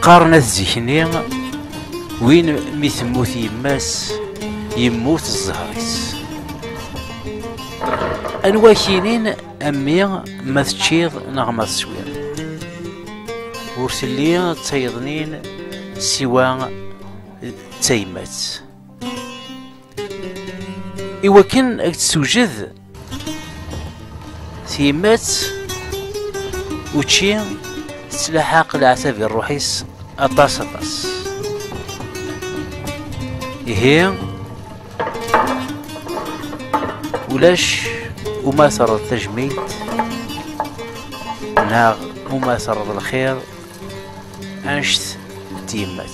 قارنة زيكني وين مي تموت يماس يموت الزهريس. انوا كاينين امي ما تشيض نغ ما تسوير ورسلي تايضنين سوا تايمات. إوا كان تسوجد تيمات وتشي تلاحق العتاب الروحيس أطاس أطاس. هي ولاش وما ثرد تجميل ناغ وما ثرد الخير أنشت تيمات.